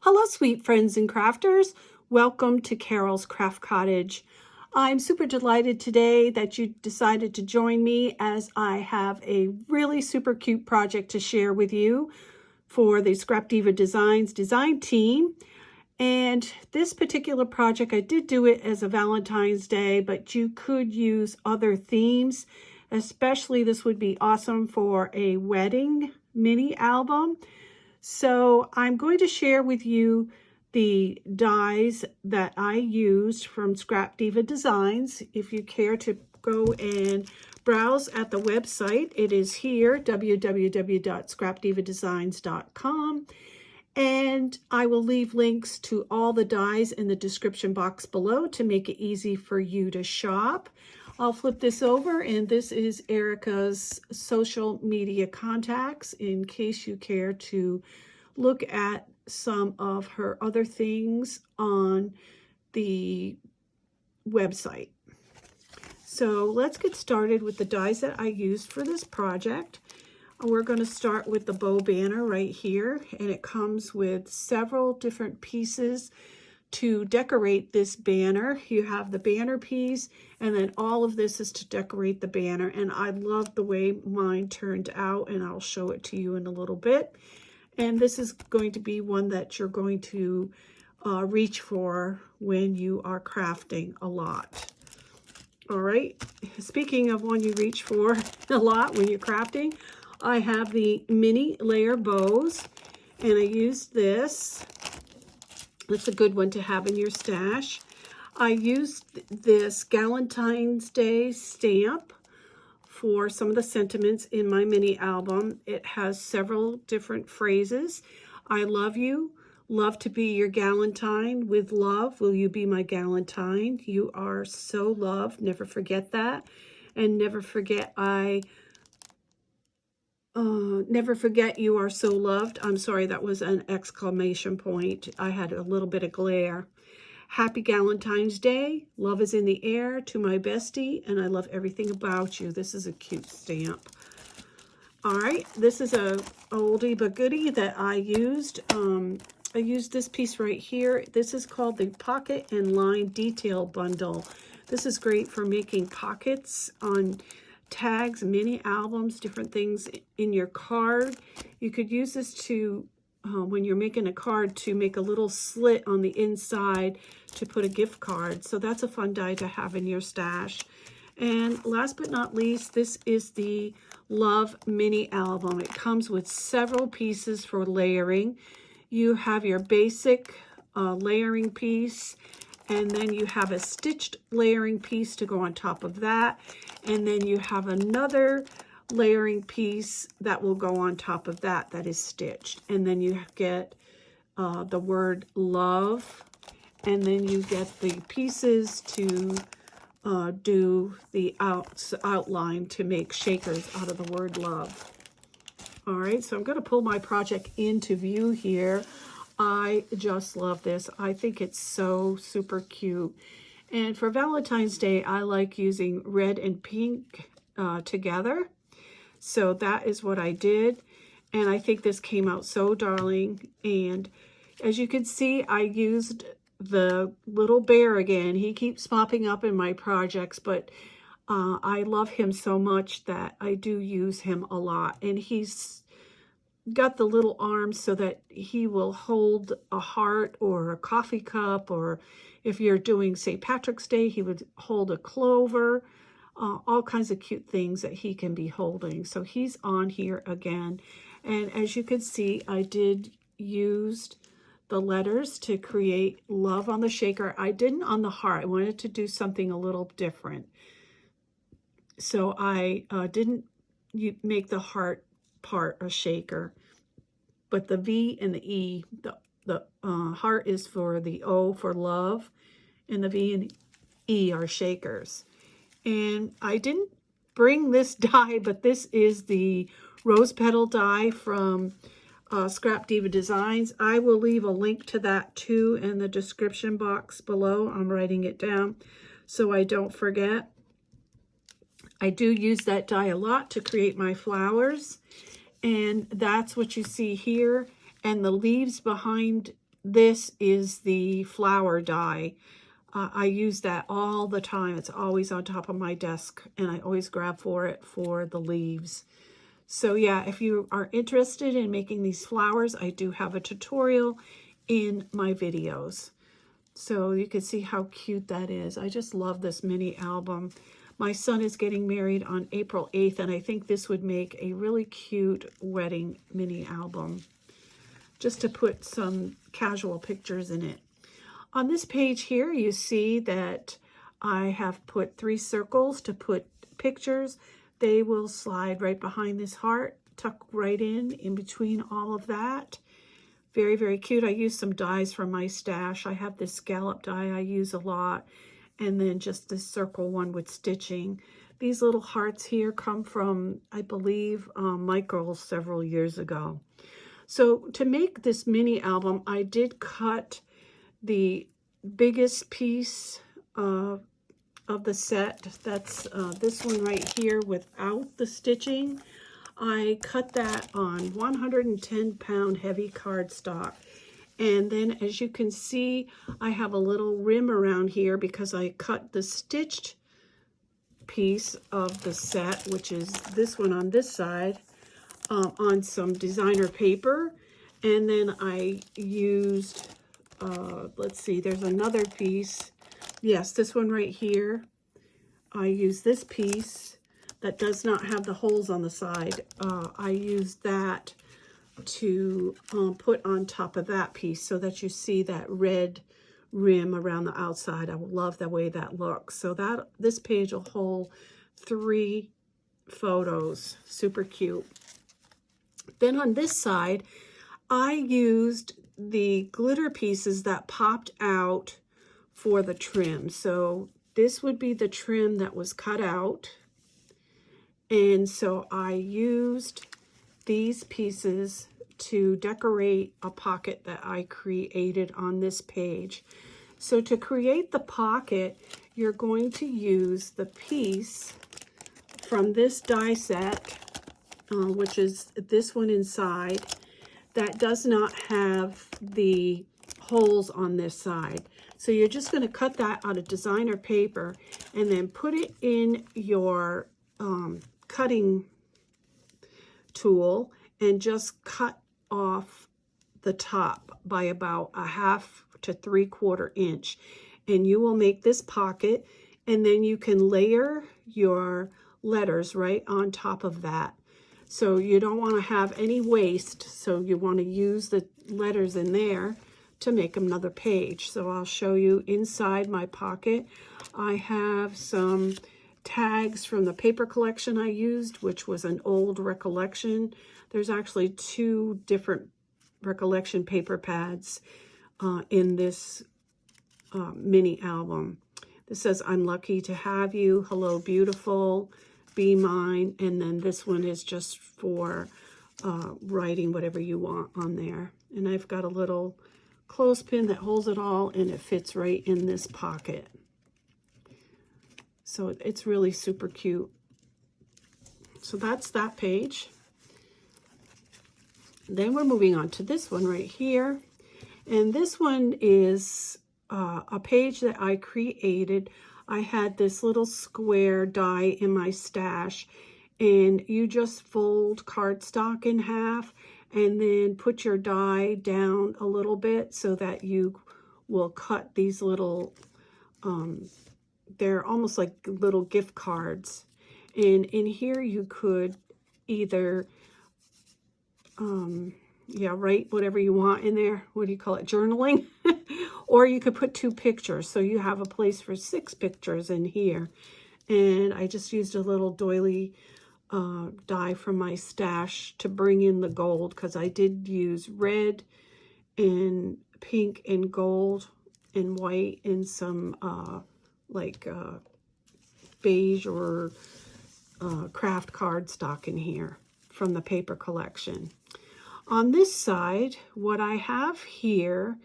Hello, sweet friends and crafters. Welcome to Carol's Craft Cottage. I'm super delighted today that you decided to join me as I have a really super cute project to share with you for the Scrapdiva Designs design team. And this particular project, I did do it as a Valentine's Day, but you could use other themes. Especially this would be awesome for a wedding mini album. So I'm going to share with you the dies that I used from Scrapdiva Designs. If you care to go and browse at the website, it is here, www.scrapdivadesigns.com. And I will leave links to all the dies in the description box below to make it easy for you to shop. I'll flip this over, and this is Erica's social media contacts in case you care to look at some of her other things on the website. So let's get started with the dies that I used for this project. We're going to start with the bow banner right here, and it comes with several different pieces to decorate this banner. You have the banner piece, and then all of this is to decorate the banner, and I love the way mine turned out, and I'll show it to you in a little bit. And this is going to be one that you're going to reach for when you are crafting a lot. All right, speaking of one you reach for a lot when you're crafting, I have the mini layer bows, and I used this. It's a good one to have in your stash. I used this Galentine's Day stamp for some of the sentiments in my mini album. It has several different phrases. I love you. Love to be your Galentine. With love, will you be my Galentine? You are so loved. Never forget that. And never forget never forget you are so loved. I'm sorry, that was an exclamation point. I had a little bit of glare. Happy Galentine's Day. Love is in the air to my bestie, and I love everything about you. This is a cute stamp. All right, this is a oldie but goodie that I used. I used this piece right here. This is called the Pocket and Line Detail Bundle. This is great for making pockets on tags, mini albums, different things in your card. You could use this to, when you're making a card, to make a little slit on the inside to put a gift card. So that's a fun die to have in your stash. And last but not least, this is the Love Mini Album. It comes with several pieces for layering. You have your basic layering piece, and then you have a stitched layering piece to go on top of that. And then you have another layering piece that will go on top of that that is stitched. And then you get the word love. And then you get the pieces to do the outline to make shakers out of the word love. All right, so I'm going to pull my project into view here. I just love this. I think it's so super cute. And for Valentine's Day, I like using red and pink together. So that is what I did. And I think this came out so darling. And as you can see, I used the little bear again. He keeps popping up in my projects, but I love him so much that I do use him a lot. And he's got the little arms so that he will hold a heart or a coffee cup, or if you're doing St. Patrick's Day, he would hold a clover, all kinds of cute things that he can be holding. So he's on here again. And as you can see, I did use the letters to create love on the shaker. I didn't on the heart. I wanted to do something a little different. So I didn't make the heart part a shaker, but the V and the E, the heart is for the O for love, and the V and E are shakers. And I didn't bring this die, but this is the rose petal die from Scrapdiva Designs. I will leave a link to that too in the description box below. I'm writing it down so I don't forget. I do use that die a lot to create my flowers, and that's what you see here. And the leaves behind this is the flower die. I use that all the time. It's always on top of my desk, and I always grab for it for the leaves. So yeah, if you are interested in making these flowers, I do have a tutorial in my videos. So you can see how cute that is. I just love this mini album. My son is getting married on April 8th, and I think this would make a really cute wedding mini album, just to put some casual pictures in it. On this page here, you see that I have put 3 circles to put pictures. They will slide right behind this heart, tuck right in between all of that. Very, very cute. I use some dies from my stash. I have this scallop die I use a lot, and then just this circle one with stitching. These little hearts here come from, I believe, Michael's several years ago. So to make this mini album, I did cut the biggest piece of the set. That's this one right here without the stitching. I cut that on 110-pound heavy cardstock. And then as you can see, I have a little rim around here because I cut the stitched piece of the set, which is this one on this side, on some designer paper. And then I used, let's see, there's another piece. Yes, this one right here. I use this piece that does not have the holes on the side. I use that to put on top of that piece so that you see that red rim around the outside. I love the way that looks. So that this page will hold 3 photos. Super cute. Then on this side, I used the glitter pieces that popped out for the trim. So this would be the trim that was cut out. And so I used these pieces to decorate a pocket that I created on this page. So to create the pocket, you're going to use the piece from this die set, which is this one inside, that does not have the holes on this side. So you're just going to cut that out of designer paper and then put it in your cutting tool and just cut off the top by about 1/2 to 3/4 inch, and you will make this pocket, and then you can layer your letters right on top of that. So you don't want to have any waste, so you want to use the letters in there to make another page. So I'll show you inside my pocket. I have some tags from the paper collection I used, which was an old Recollection. There's actually 2 different Recollection paper pads in this mini album. This says, "I'm lucky to have you. Hello, beautiful. Be mine." And then this one is just for writing whatever you want on there. And I've got a little clothespin that holds it all, and it fits right in this pocket. So it's really super cute. So that's that page. Then we're moving on to this one right here. And this one is a page that I created. I had this little square die in my stash, and you just fold cardstock in half and then put your die down a little bit so that you will cut these little, they're almost like little gift cards. And in here you could either, write whatever you want in there. What do you call it? Journaling. Or you could put 2 pictures. So you have a place for 6 pictures in here. And I just used a little doily die from my stash to bring in the gold, because I did use red and pink and gold and white and some beige or craft cardstock in here from the paper collection. On this side, what I have here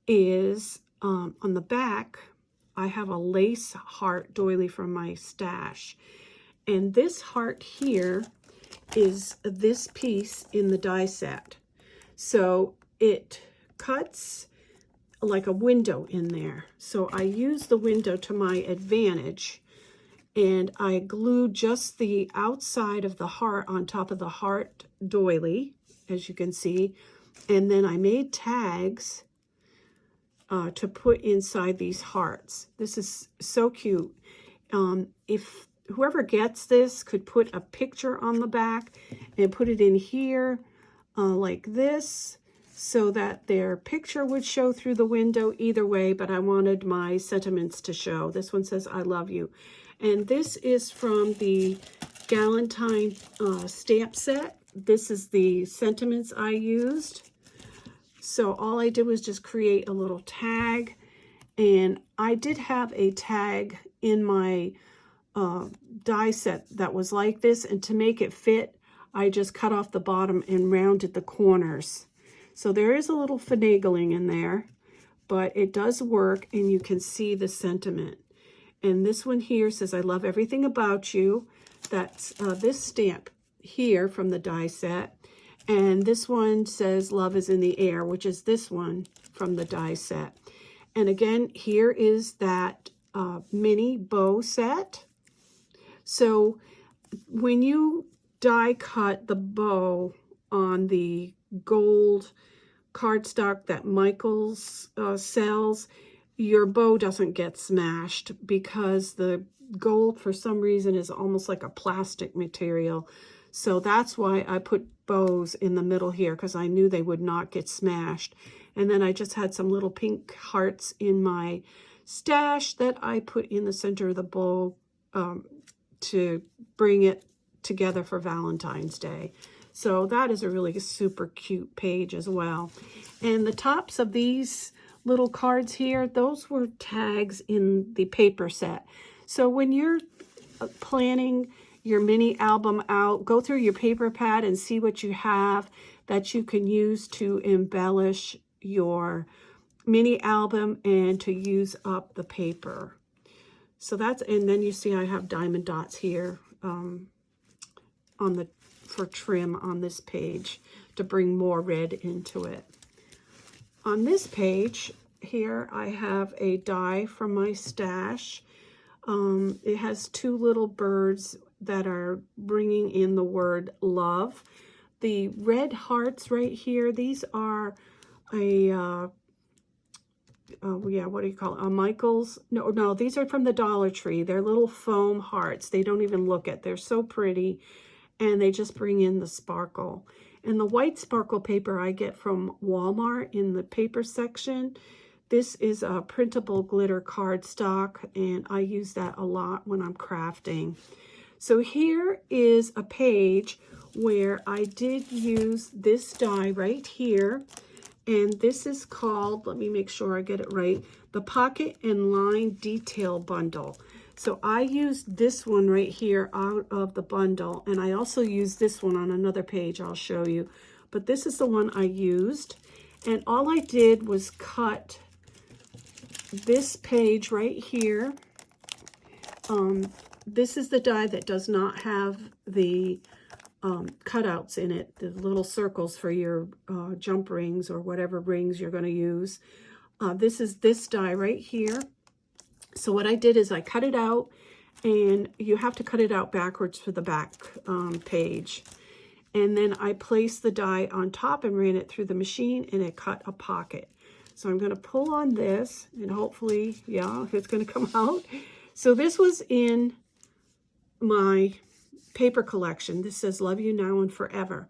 is on the back, I have a lace heart doily from my stash. And this heart here is this piece in the die set. So it cuts like a window in there. So I used the window to my advantage, and I glued just the outside of the heart on top of the heart doily, as you can see. And then I made tags to put inside these hearts. This is so cute. If whoever gets this could put a picture on the back and put it in here like this, so that their picture would show through the window either way, but I wanted my sentiments to show. This one says, I love you. And this is from the Galentine stamp set. This is the sentiments I used. So all I did was just create a little tag. And I did have a tag in my die set that was like this. And to make it fit, I just cut off the bottom and rounded the corners. So there is a little finagling in there, but it does work, and you can see the sentiment. And this one here says, I love everything about you. That's this stamp here from the die set. And this one says, love is in the air, which is this one from the die set. And again, here is that mini bow set. So when you die cut the bow on the gold cardstock that Michaels sells, your bow doesn't get smashed because the gold for some reason is almost like a plastic material. So that's why I put bows in the middle here, because I knew they would not get smashed. And then I just had some little pink hearts in my stash that I put in the center of the bow to bring it together for Valentine's Day. So that is a really super cute page as well. And the tops of these little cards here, those were tags in the paper set. So when you're planning your mini album out, go through your paper pad and see what you have that you can use to embellish your mini album and to use up the paper. So that's, and then you see I have diamond dots here on the for trim on this page to bring more red into it. On this page here, I have a die from my stash. It has two little birds that are bringing in the word love. The red hearts right here, these are a what do you call it? A Michaels? No, these are from the Dollar Tree. They're little foam hearts. They don't even look it. They're so pretty, and they just bring in the sparkle. And the white sparkle paper I get from Walmart in the paper section. This is a printable glitter cardstock, and I use that a lot when I'm crafting. So here is a page where I did use this die right here. And this is called, let me make sure I get it right, the Pocket and Line Detail Bundle. So I used this one right here out of the bundle, and I also used this one on another page I'll show you. But this is the one I used, and all I did was cut this page right here. This is the die that does not have the cutouts in it, the little circles for your jump rings or whatever rings you're going to use. This is this die right here. So what I did is I cut it out, and you have to cut it out backwards for the back page. And then I placed the die on top and ran it through the machine, and it cut a pocket. So I'm going to pull on this, and hopefully, yeah, it's going to come out. So this was in my paper collection. This says love you now and forever,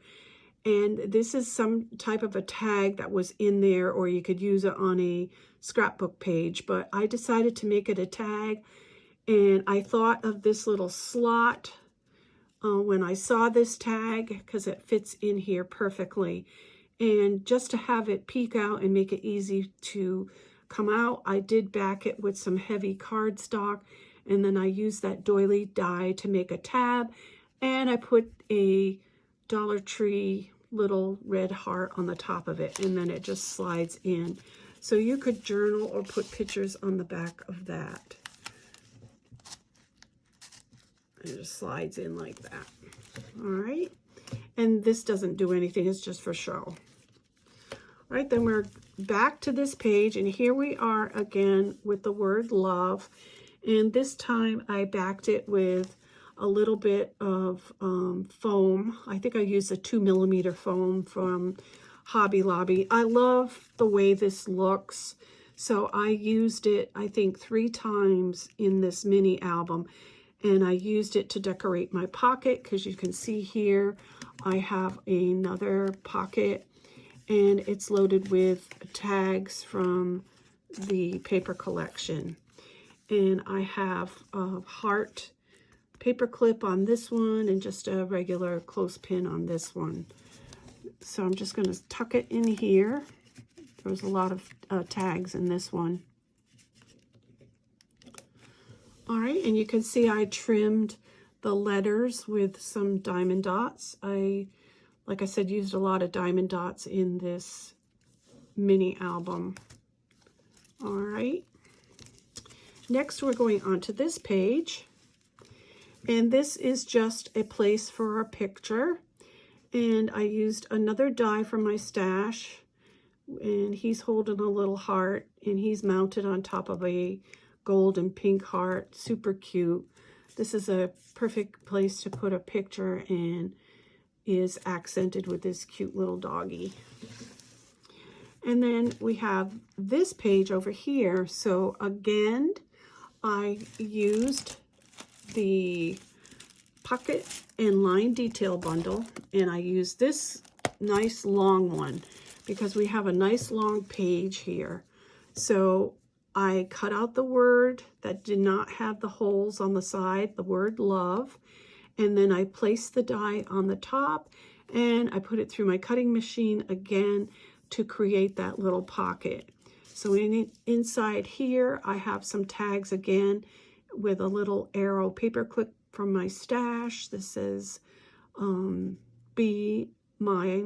and this is some type of a tag that was in there, or you could use it on a scrapbook page, but I decided to make it a tag. And I thought of this little slot when I saw this tag, because it fits in here perfectly. And just to have it peek out and make it easy to come out, I did back it with some heavy cardstock, and then I used that doily die to make a tab. And I put a Dollar Tree little red heart on the top of it, and then it just slides in. So you could journal or put pictures on the back of that. It just slides in like that. All right. And this doesn't do anything. It's just for show. All right, then we're back to this page, and here we are again with the word love. And this time I backed it with a little bit of foam. I think I used a 2mm foam from Hobby Lobby. I love the way this looks. So I used it, I think, 3 times in this mini album. And I used it to decorate my pocket, because you can see here I have another pocket, and it's loaded with tags from the paper collection. And I have a heart paper clip on this one and just a regular clothespin on this one. So I'm just going to tuck it in here. There's a lot of tags in this one. All right, and you can see I trimmed the letters with some diamond dots. Like I said, used a lot of diamond dots in this mini album. All right. Next, we're going on to this page. And this is just a place for a picture. And I used another die from my stash. And he's holding a little heart. And he's mounted on top of a gold and pink heart. Super cute. This is a perfect place to put a picture, and is accented with this cute little doggy. And then we have this page over here. So again, I used the pocket and line detail bundle, and I used this nice long one because we have a nice long page here. So I cut out the word that did not have the holes on the side, the word love, and then I placed the die on the top, and I put it through my cutting machine again to create that little pocket. So inside here, I have some tags again with a little arrow paper clip from my stash. This says, be my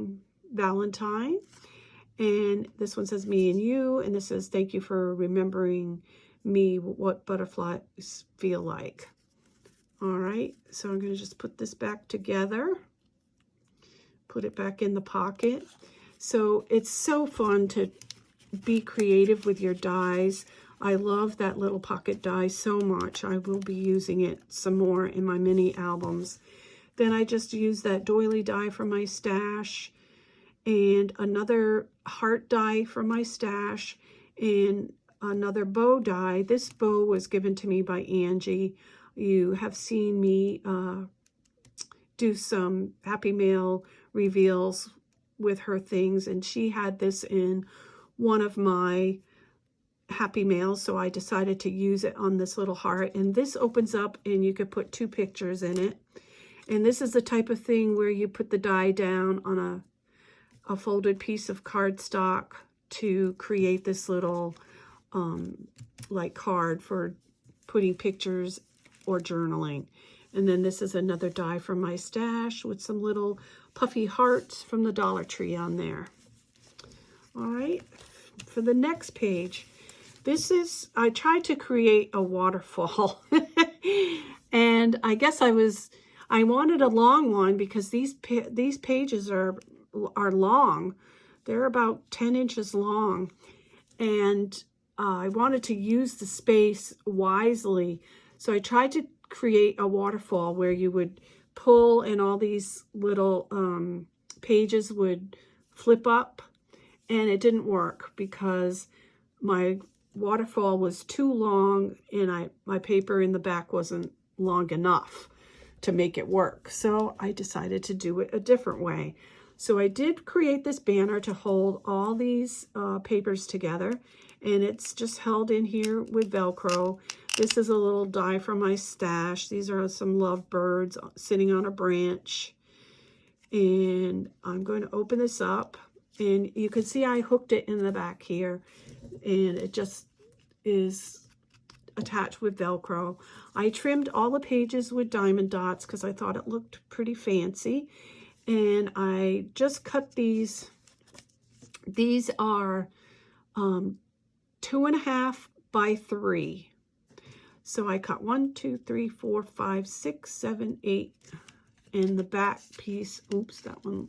Valentine. And this one says me and you. And this says, thank you for remembering me, what butterflies feel like. All right, so I'm going to just put this back together. Put it back in the pocket. So it's so fun to be creative with your dies. I love that little pocket die so much. I will be using it some more in my mini albums. Then I just used that doily die from my stash, and another heart die from my stash, and another bow die. This bow was given to me by Angie. You have seen me do some Happy Mail reveals with her things, and she had this in one of my Happy Mails, so I decided to use it on this little heart. And this opens up and you could put 2 pictures in it. And this is the type of thing where you put the die down on a folded piece of cardstock to create this little like card for putting pictures or journaling. And then this is another die from my stash with some little puffy hearts from the Dollar Tree on there. All right, for the next page, I tried to create a waterfall. And I guess I wanted a long one because these pages are long. They're about 10 inches long. And I wanted to use the space wisely. So I tried to create a waterfall where you would pull and all these little pages would flip up, and it didn't work because my waterfall was too long and my paper in the back wasn't long enough to make it work. So I decided to do it a different way. So I did create this banner to hold all these papers together, and it's just held in here with Velcro. This is a little die from my stash. These are some lovebirds sitting on a branch. And I'm going to open this up. And you can see I hooked it in the back here. And it just is attached with Velcro. I trimmed all the pages with diamond dots because I thought it looked pretty fancy. And I just cut these. These are 2.5 by 3. So I cut 1, 2, 3, 4, 5, 6, 7, 8. And the back piece, oops, that one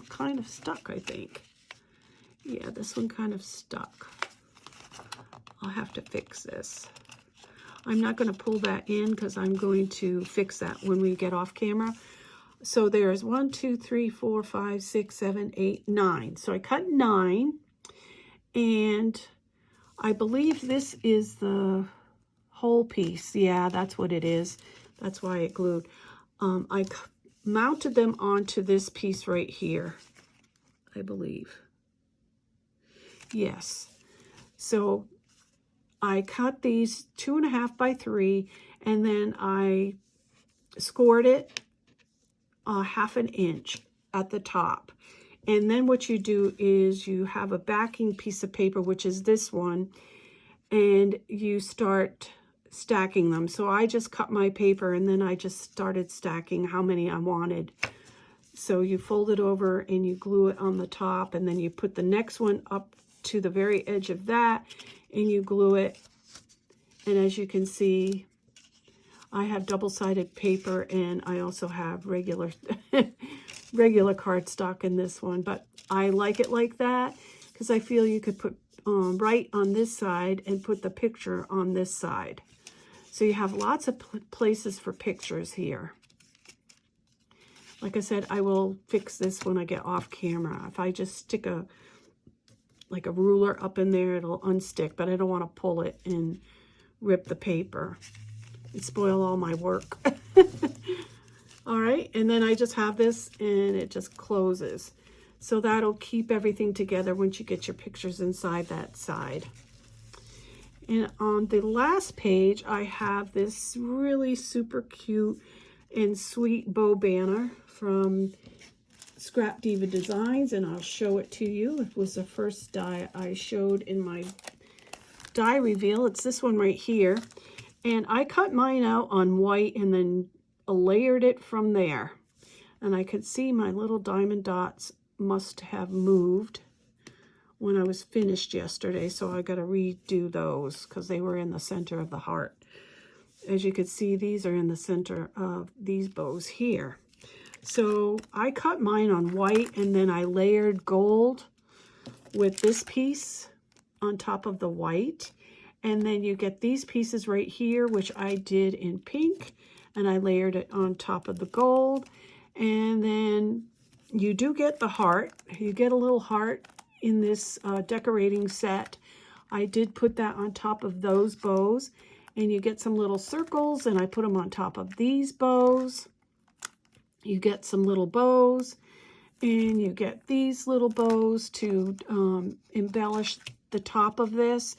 kind of stuck, I think. Yeah, this one kind of stuck. I'll have to fix this. I'm not going to pull that in because I'm going to fix that when we get off camera. So there's 1, 2, 3, 4, 5, 6, 7, 8, 9. So I cut 9, and I believe this is the whole piece. Yeah, that's what it is. That's why it glued. I mounted them onto this piece right here, I believe. Yes. So I cut these 2.5 by 3, and then I scored it 1/2 inch at the top. And then what you do is you have a backing piece of paper, which is this one, and you start stacking them. So I just cut my paper, and then I just started stacking how many I wanted. So you fold it over and you glue it on the top, and then you put the next one up to the very edge of that, and you glue it. And as you can see, I have double-sided paper, and I also have regular regular cardstock in this one, but I like it like that because I feel you could put right on this side and put the picture on this side. So you have lots of places for pictures here. Like I said, I will fix this when I get off camera. If I just stick a ruler up in there, it'll unstick, but I don't want to pull it and rip the paper and spoil all my work. All right, and then I just have this, and it just closes. So that'll keep everything together once you get your pictures inside that side. And on the last page, I have this really super cute and sweet bow banner from Scrapdiva Designs, and I'll show it to you. It was the first die I showed in my die reveal. It's this one right here. And I cut mine out on white and then layered it from there. And I could see my little diamond dots must have moved when I was finished yesterday, so I got to redo those because they were in the center of the heart. As you can see, these are in the center of these bows here. So I cut mine on white, and then I layered gold with this piece on top of the white. And then you get these pieces right here, which I did in pink, and I layered it on top of the gold. And then you do get the heart. You get a little heart in this decorating set. I did put that on top of those bows, and you get some little circles, and I put them on top of these bows. You get some little bows, and you get these little bows to embellish the top of this.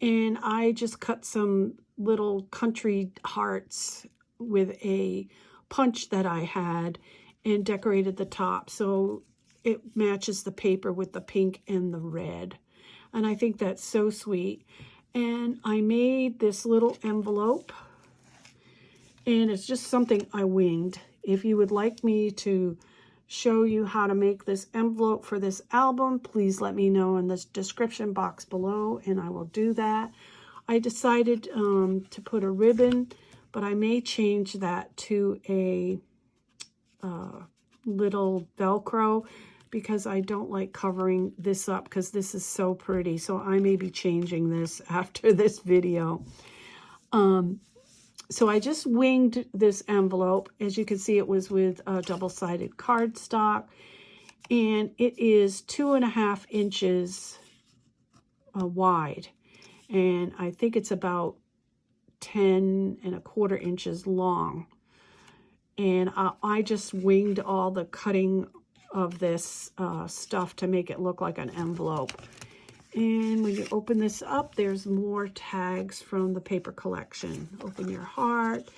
And I just cut some little country hearts with a punch that I had and decorated the top. So it matches the paper with the pink and the red. And I think that's so sweet. And I made this little envelope, and it's just something I winged. If you would like me to show you how to make this envelope for this album, please let me know in the description box below, and I will do that. I decided to put a ribbon, but I may change that to a little Velcro because I don't like covering this up because this is so pretty. So I may be changing this after this video. So I just winged this envelope. As you can see, it was with double-sided cardstock, and it is 2.5 inches wide, and I think it's about 10.25 inches long. And I just winged all the cutting of this stuff to make it look like an envelope. And when you open this up, there's more tags from the paper collection. Open your heart.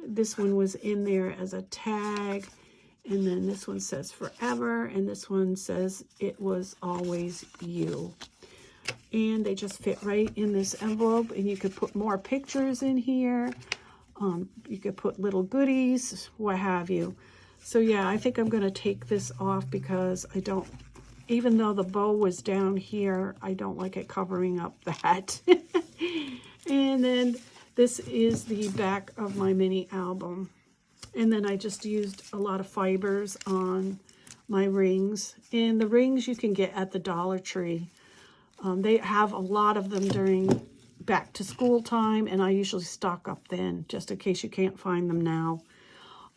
This one was in there as a tag. And then this one says forever. And this one says it was always you. And they just fit right in this envelope. And you could put more pictures in here. You could put little goodies, what have you. So yeah, I think I'm going to take this off because I don't, even though the bow was down here, I don't like it covering up that. And then this is the back of my mini album. And then I just used a lot of fibers on my rings. And the rings you can get at the Dollar Tree. They have a lot of them during back to school time, and I usually stock up then, just in case you can't find them now.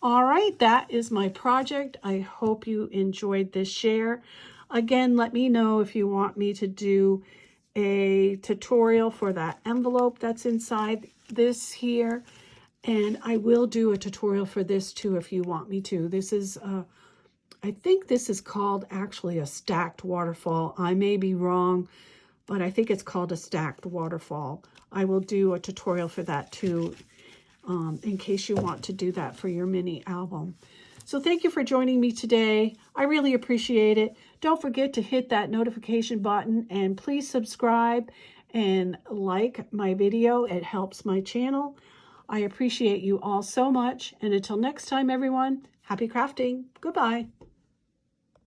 All right, that is my project. I hope you enjoyed this share. Again, let me know if you want me to do a tutorial for that envelope that's inside this here. And I will do a tutorial for this too if you want me to. This is, I think this is called actually a stacked waterfall. I may be wrong, but I think it's called a stacked waterfall. I will do a tutorial for that too, in case you want to do that for your mini album. So thank you for joining me today. I really appreciate it. Don't forget to hit that notification button and please subscribe and like my video. It helps my channel. I appreciate you all so much. And until next time, everyone, happy crafting. Goodbye.